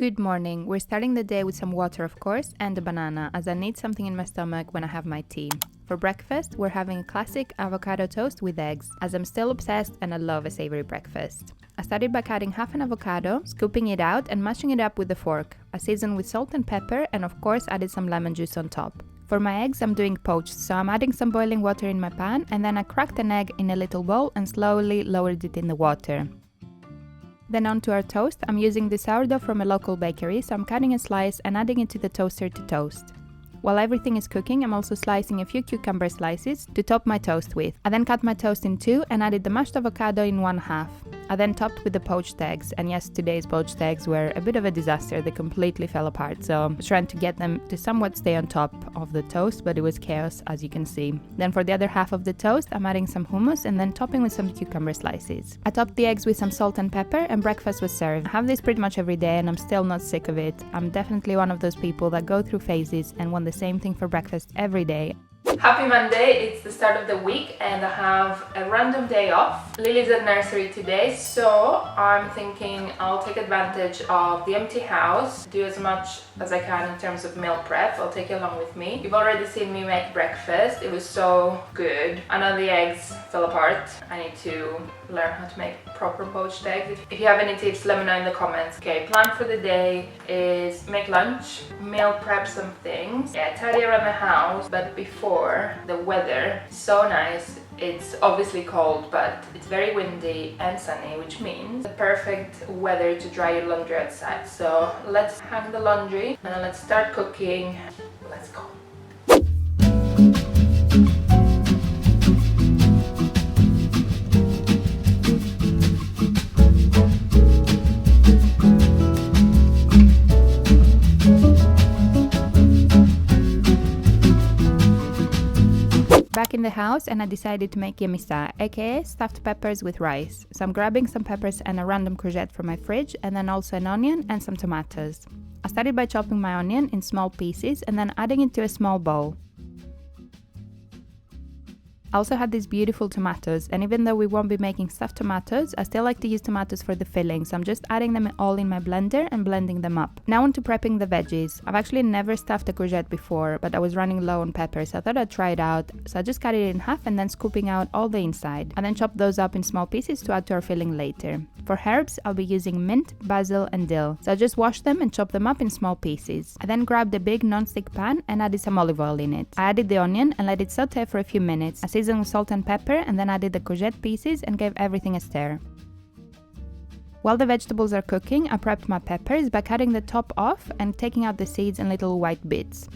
Good morning. We're starting the day with some water, of course, and a banana, as I need something in my stomach when I have my tea. For breakfast, we're having a classic avocado toast with eggs, as I'm still obsessed and I love a savory breakfast. I started by cutting half an avocado, scooping it out and mashing it up with a fork. I seasoned with salt and pepper and of course added some lemon juice on top. For my eggs, I'm doing poached, so I'm adding some boiling water in my pan and then I cracked an egg in a little bowl and slowly lowered it in the water. Then onto our toast, I'm using the sourdough from a local bakery, so I'm cutting a slice and adding it to the toaster to toast. While everything is cooking, I'm also slicing a few cucumber slices to top my toast with. I then cut my toast in two and added the mashed avocado in one half. I then topped with the poached eggs, and yes, today's poached eggs were a bit of a disaster. They completely fell apart, so I was trying to get them to somewhat stay on top of the toast, but it was chaos, as you can see. Then for the other half of the toast, I'm adding some hummus and then topping with some cucumber slices. I topped the eggs with some salt and pepper and breakfast was served. I have this pretty much every day and I'm still not sick of it. I'm definitely one of those people that go through phases and want the same thing for breakfast every day. Happy Monday, it's the start of the week and I have a random day off. Lily's at nursery today, so I'm thinking I'll take advantage of the empty house, do as much as I can in terms of meal prep. I'll take you along with me. You've already seen me make breakfast, it was so good. I know the eggs fell apart. I need to learn how to make proper poached eggs. If you have any tips, let me know in the comments. Okay, plan for the day is make lunch, meal prep some things, tidy around the house, but before the weather is so nice. It's obviously cold, but it's very windy and sunny, which means the perfect weather to dry your laundry outside. So let's hang the laundry and then let's start cooking. Let's go. Back in the house and I decided to make GEMISTA, aka stuffed peppers with rice. So I'm grabbing some peppers and a random courgette from my fridge and then also an onion and some tomatoes. I started by chopping my onion in small pieces and then adding it to a small bowl. I also had these beautiful tomatoes, and even though we won't be making stuffed tomatoes, I still like to use tomatoes for the filling, so I'm just adding them all in my blender and blending them up. Now on to prepping the veggies. I've actually never stuffed a courgette before, but I was running low on peppers, so I thought I'd try it out. So I just cut it in half and then scooping out all the inside. I then chop those up in small pieces to add to our filling later. For herbs, I'll be using mint, basil and dill. So I just washed them and chopped them up in small pieces. I then grabbed a big non-stick pan and added some olive oil in it. I added the onion and let it saute for a few minutes. I seasoned with salt and pepper and then added the courgette pieces and gave everything a stir. While the vegetables are cooking, I prepped my peppers by cutting the top off and taking out the seeds and little white bits.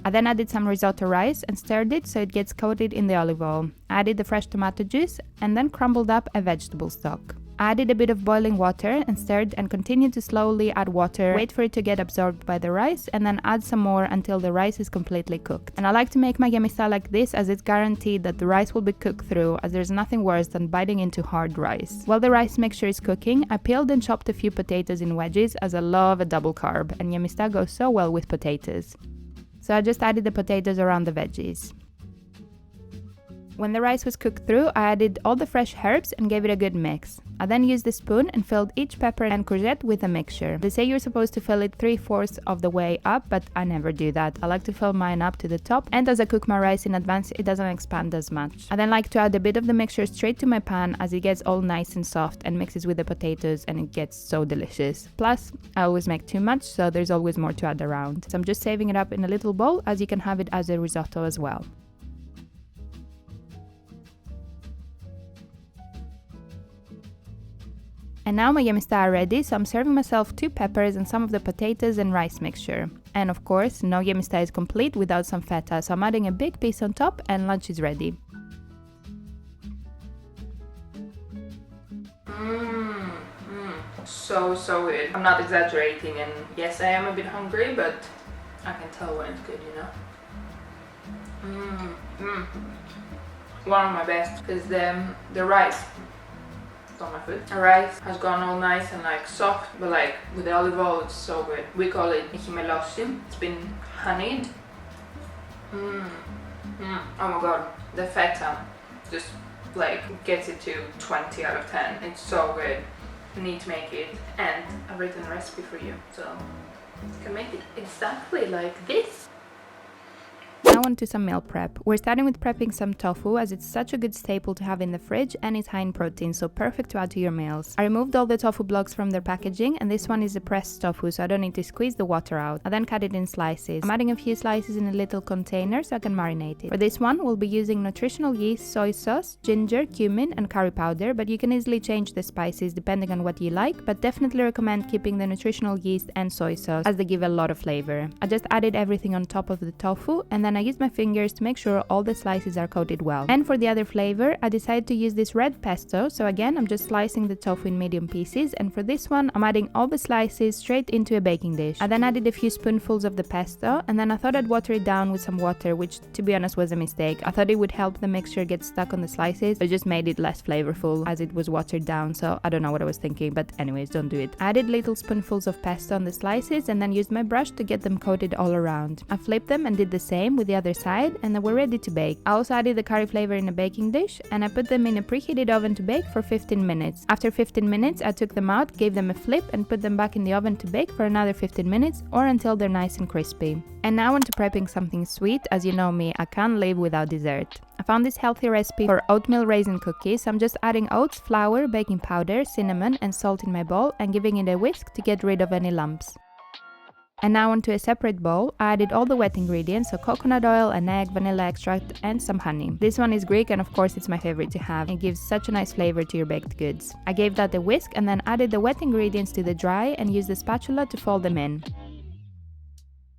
I then added some risotto rice and stirred it so it gets coated in the olive oil. I added the fresh tomato juice and then crumbled up a vegetable stock. I added a bit of boiling water and stirred and continued to slowly add water, wait for it to get absorbed by the rice and then add some more until the rice is completely cooked. And I like to make my GEMISTA like this as it's guaranteed that the rice will be cooked through, as there's nothing worse than biting into hard rice. While the rice mixture is cooking, I peeled and chopped a few potatoes in wedges as I love a double carb and GEMISTA goes so well with potatoes. So I just added the potatoes around the veggies. When the rice was cooked through, I added all the fresh herbs and gave it a good mix. I then used the spoon and filled each pepper and courgette with a mixture. They say you're supposed to fill it 3/4 of the way up, but I never do that. I like to fill mine up to the top, and as I cook my rice in advance, it doesn't expand as much. I then like to add a bit of the mixture straight to my pan as it gets all nice and soft and mixes with the potatoes and it gets so delicious. Plus, I always make too much, so there's always more to add around. So I'm just saving it up in a little bowl as you can have it as a risotto as well. And now my GEMISTA are ready, so I'm serving myself 2 peppers and some of the potatoes and rice mixture. And of course, no GEMISTA is complete without some feta, so I'm adding a big piece on top and lunch is ready. So good. I'm not exaggerating, and yes, I am a bit hungry, but I can tell when it's good, you know. One of my best, because the rice on my food. The rice has gone all nice and like soft, but like with the olive oil, it's so good. We call it melosi. It's been honeyed. Oh my god, the feta just like gets it to 20 out of 10. It's so good. need to make it, and I've written a recipe for you, so you can make it exactly like this. Now on to some meal prep. We're starting with prepping some tofu, as it's such a good staple to have in the fridge and it's high in protein, so perfect to add to your meals. I removed all the tofu blocks from their packaging, and this one is a pressed tofu, so I don't need to squeeze the water out. I then cut it in slices. I'm adding a few slices in a little container so I can marinate it. For this one, we'll be using nutritional yeast, soy sauce, ginger, cumin and curry powder, but you can easily change the spices depending on what you like, but definitely recommend keeping the nutritional yeast and soy sauce as they give a lot of flavor. I just added everything on top of the tofu, and then I used my fingers to make sure all the slices are coated well. And for the other flavor, I decided to use this red pesto, so again I'm just slicing the tofu in medium pieces, and for this one I'm adding all the slices straight into a baking dish. I then added a few spoonfuls of the pesto, and then I thought I'd water it down with some water, which to be honest was a mistake. I thought it would help the mixture get stuck on the slices, but it just made it less flavorful as it was watered down, so I don't know what I was thinking, but anyways, don't do it. I added little spoonfuls of pesto on the slices and then used my brush to get them coated all around. I flipped them and did the same with the other side, and they were ready to bake. I also added the curry flavor in a baking dish, and I put them in a preheated oven to bake for 15 minutes. After 15 minutes, I took them out, gave them a flip, and put them back in the oven to bake for another 15 minutes or until they're nice and crispy. And now on to prepping something sweet. As you know me, I can't live without dessert. I found this healthy recipe for oatmeal raisin cookies. I'm just adding oats, flour, baking powder, cinnamon and salt in my bowl and giving it a whisk to get rid of any lumps. And now onto a separate bowl, I added all the wet ingredients, so coconut oil, an egg, vanilla extract and some honey. This one is Greek and of course it's my favorite to have. It gives such a nice flavor to your baked goods. I gave that a whisk and then added the wet ingredients to the dry and used the spatula to fold them in.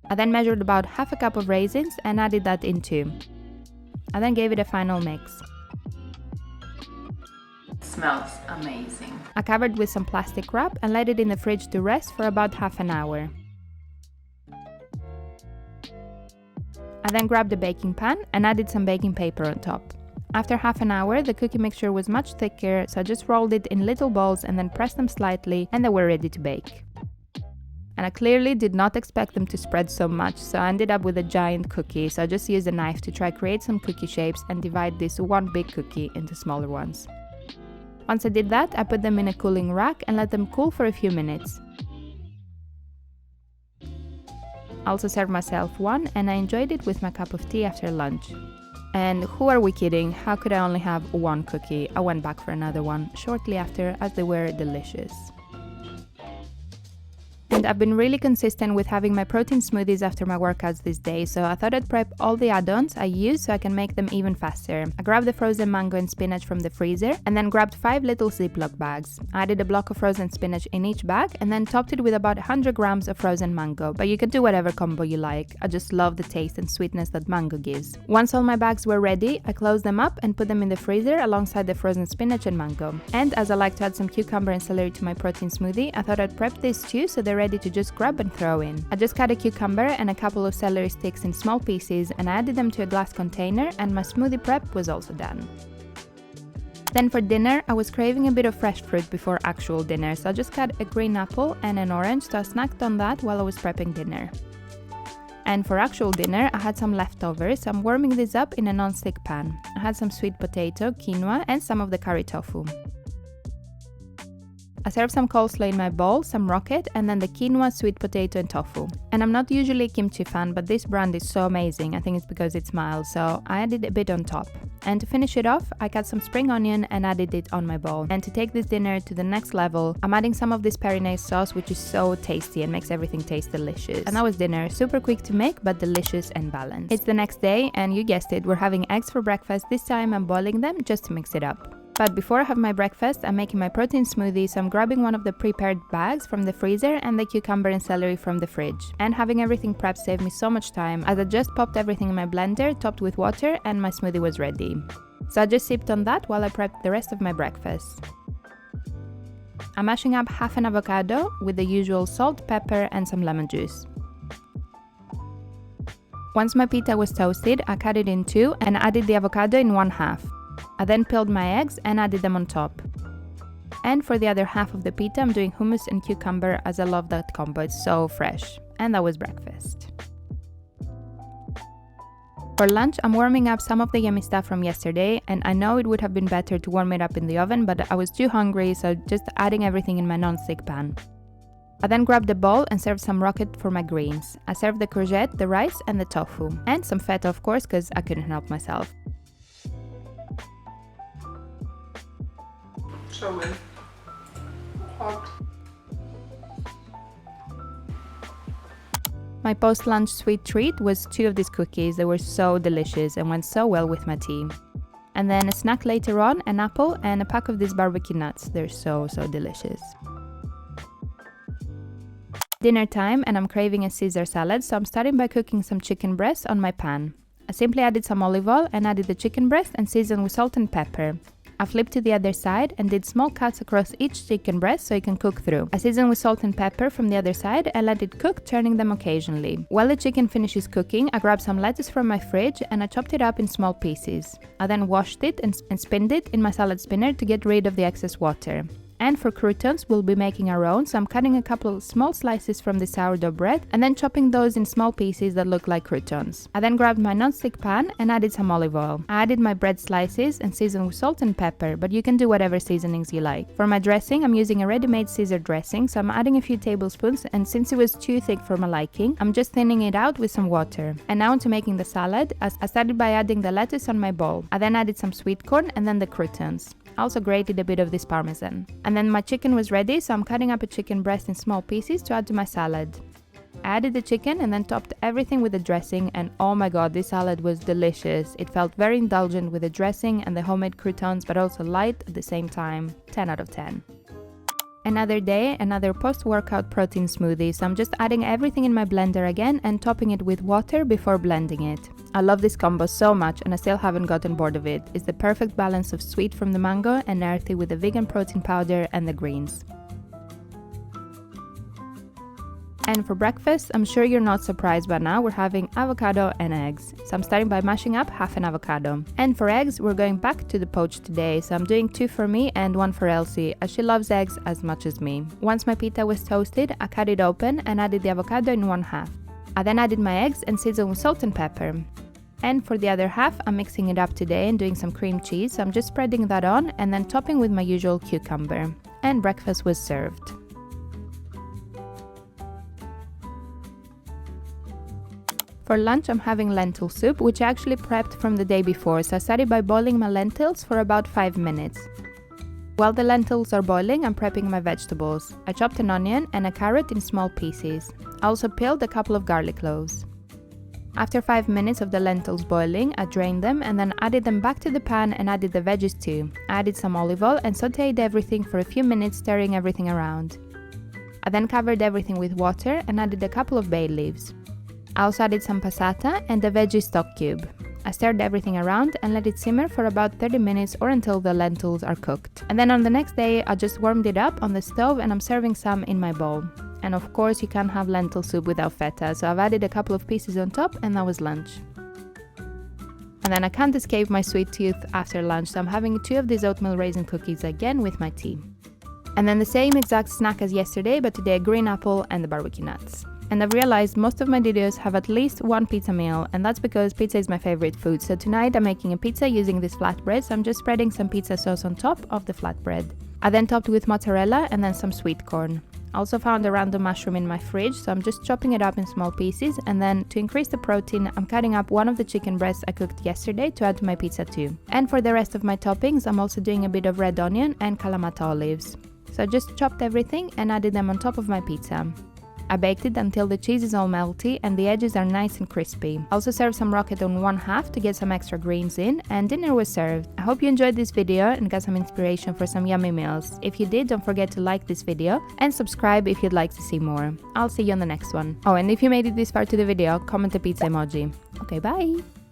I then measured about half a cup of raisins and added that in too. I then gave it a final mix. It smells amazing. I covered with some plastic wrap and let it in the fridge to rest for about half an hour. I then grabbed a baking pan and added some baking paper on top. After half an hour, the cookie mixture was much thicker, so I just rolled it in little balls and then pressed them slightly, and they were ready to bake. And I clearly did not expect them to spread so much, so I ended up with a giant cookie, so I just used a knife to try create some cookie shapes and divide this one big cookie into smaller ones. Once I did that, I put them in a cooling rack and let them cool for a few minutes. I also served myself one, and I enjoyed it with my cup of tea after lunch. And who are we kidding? How could I only have one cookie? I went back for another one shortly after, as they were delicious. And I've been really consistent with having my protein smoothies after my workouts this day, so I thought I'd prep all the add-ons I use so I can make them even faster. I grabbed the frozen mango and spinach from the freezer and then grabbed 5 little Ziploc bags. I added a block of frozen spinach in each bag and then topped it with about 100 grams of frozen mango, but you can do whatever combo you like. I just love the taste and sweetness that mango gives. Once all my bags were ready, I closed them up and put them in the freezer alongside the frozen spinach and mango. And as I like to add some cucumber and celery to my protein smoothie, I thought I'd prep these too so they're ready to just grab and throw in. I just cut a cucumber and a couple of celery sticks in small pieces and I added them to a glass container, and my smoothie prep was also done. Then for dinner, I was craving a bit of fresh fruit before actual dinner, so I just cut a green apple and an orange, so I snacked on that while I was prepping dinner. And for actual dinner, I had some leftovers, so I'm warming this up in a non-stick pan. I had some sweet potato, quinoa and some of the curry tofu. I served some coleslaw in my bowl, some rocket, and then the quinoa, sweet potato and tofu. And I'm not usually a kimchi fan, but this brand is so amazing. I think it's because it's mild, so I added a bit on top. And to finish it off, I cut some spring onion and added it on my bowl. And to take this dinner to the next level, I'm adding some of this perinase sauce, which is so tasty and makes everything taste delicious. And that was dinner, super quick to make, but delicious and balanced. It's the next day, and you guessed it, we're having eggs for breakfast. This time I'm boiling them just to mix it up. But before I have my breakfast, I'm making my protein smoothie, so I'm grabbing one of the prepared bags from the freezer and the cucumber and celery from the fridge. And having everything prepped saved me so much time, as I just popped everything in my blender, topped with water, and my smoothie was ready. So I just sipped on that while I prepped the rest of my breakfast. I'm mashing up half an avocado with the usual salt, pepper, and some lemon juice. Once my pita was toasted, I cut it in two and added the avocado in one half. I then peeled my eggs and added them on top. And for the other half of the pita, I'm doing hummus and cucumber, as I love that combo, it's so fresh. And that was breakfast. For lunch, I'm warming up some of the GEMISTA from yesterday, and I know it would have been better to warm it up in the oven, but I was too hungry, so just adding everything in my non-stick pan. I then grabbed a bowl and served some rocket for my greens. I served the courgette, the rice and the tofu. And some feta of course, because I couldn't help myself. So good. Hot. My post-lunch sweet treat was 2 of these cookies. They were so delicious and went so well with my tea. And then a snack later on, an apple and a pack of these barbecue nuts. They're so delicious. Dinner time, and I'm craving a Caesar salad, so I'm starting by cooking some chicken breast on my pan. I simply added some olive oil and added the chicken breast and seasoned with salt and pepper. I flipped to the other side and did small cuts across each chicken breast so it can cook through. I seasoned with salt and pepper from the other side and let it cook, turning them occasionally. While the chicken finishes cooking, I grabbed some lettuce from my fridge and I chopped it up in small pieces. I then washed it and spinned it in my salad spinner to get rid of the excess water. And for croutons, we'll be making our own, so I'm cutting a couple of small slices from the sourdough bread and then chopping those in small pieces that look like croutons. I then grabbed my non-stick pan and added some olive oil. I added my bread slices and seasoned with salt and pepper, but you can do whatever seasonings you like. For my dressing, I'm using a ready-made Caesar dressing, so I'm adding a few tablespoons, and since it was too thick for my liking, I'm just thinning it out with some water. And now onto making the salad. I started by adding the lettuce on my bowl. I then added some sweet corn and then the croutons. I also grated a bit of this parmesan. And then my chicken was ready, so I'm cutting up a chicken breast in small pieces to add to my salad. I added the chicken and then topped everything with the dressing, and oh my god, this salad was delicious. It felt very indulgent with the dressing and the homemade croutons, but also light at the same time. 10 out of 10. Another day, another post-workout protein smoothie, so I'm just adding everything in my blender again and topping it with water before blending it. I love this combo so much and I still haven't gotten bored of it. It's the perfect balance of sweet from the mango and earthy with the vegan protein powder and the greens. And for breakfast, I'm sure you're not surprised by now, we're having avocado and eggs. So I'm starting by mashing up half an avocado. And for eggs, we're going back to the poach today, so I'm doing 2 for me and 1 for Elsie, as she loves eggs as much as me. Once my pita was toasted, I cut it open and added the avocado in 1/2. I then added my eggs and seasoned with salt and pepper. And for the other half, I'm mixing it up today and doing some cream cheese, so I'm just spreading that on and then topping with my usual cucumber. And breakfast was served. For lunch, I'm having lentil soup, which I actually prepped from the day before, so I started by boiling my lentils for about 5 minutes. While the lentils are boiling, I'm prepping my vegetables. I chopped an onion and a carrot in small pieces. I also peeled a couple of garlic cloves. After 5 minutes of the lentils boiling, I drained them and then added them back to the pan and added the veggies too. I added some olive oil and sauteed everything for a few minutes, stirring everything around. I then covered everything with water and added a couple of bay leaves. I also added some passata and a veggie stock cube. I stirred everything around and let it simmer for about 30 minutes or until the lentils are cooked. And then on the next day, I just warmed it up on the stove and I'm serving some in my bowl. And of course, you can't have lentil soup without feta, so I've added a couple of pieces on top and that was lunch. And then I can't escape my sweet tooth after lunch, so I'm having 2 of these oatmeal raisin cookies again with my tea. And then the same exact snack as yesterday, but today a green apple and the barbecue nuts. And I've realized most of my videos have at least 1 pizza meal, and that's because pizza is my favorite food. So tonight I'm making a pizza using this flatbread, so I'm just spreading some pizza sauce on top of the flatbread. I then topped with mozzarella and then some sweet corn. I also found a random mushroom in my fridge, so I'm just chopping it up in small pieces, and then to increase the protein, I'm cutting up 1 of the chicken breasts I cooked yesterday to add to my pizza too. And for the rest of my toppings, I'm also doing a bit of red onion and Kalamata olives. So I just chopped everything and added them on top of my pizza. I baked it until the cheese is all melty and the edges are nice and crispy. I also served some rocket on 1/2 to get some extra greens in, and dinner was served. I hope you enjoyed this video and got some inspiration for some yummy meals. If you did, don't forget to like this video and subscribe if you'd like to see more. I'll see you on the next one. Oh, and if you made it this far to the video, comment the pizza emoji. Okay, bye!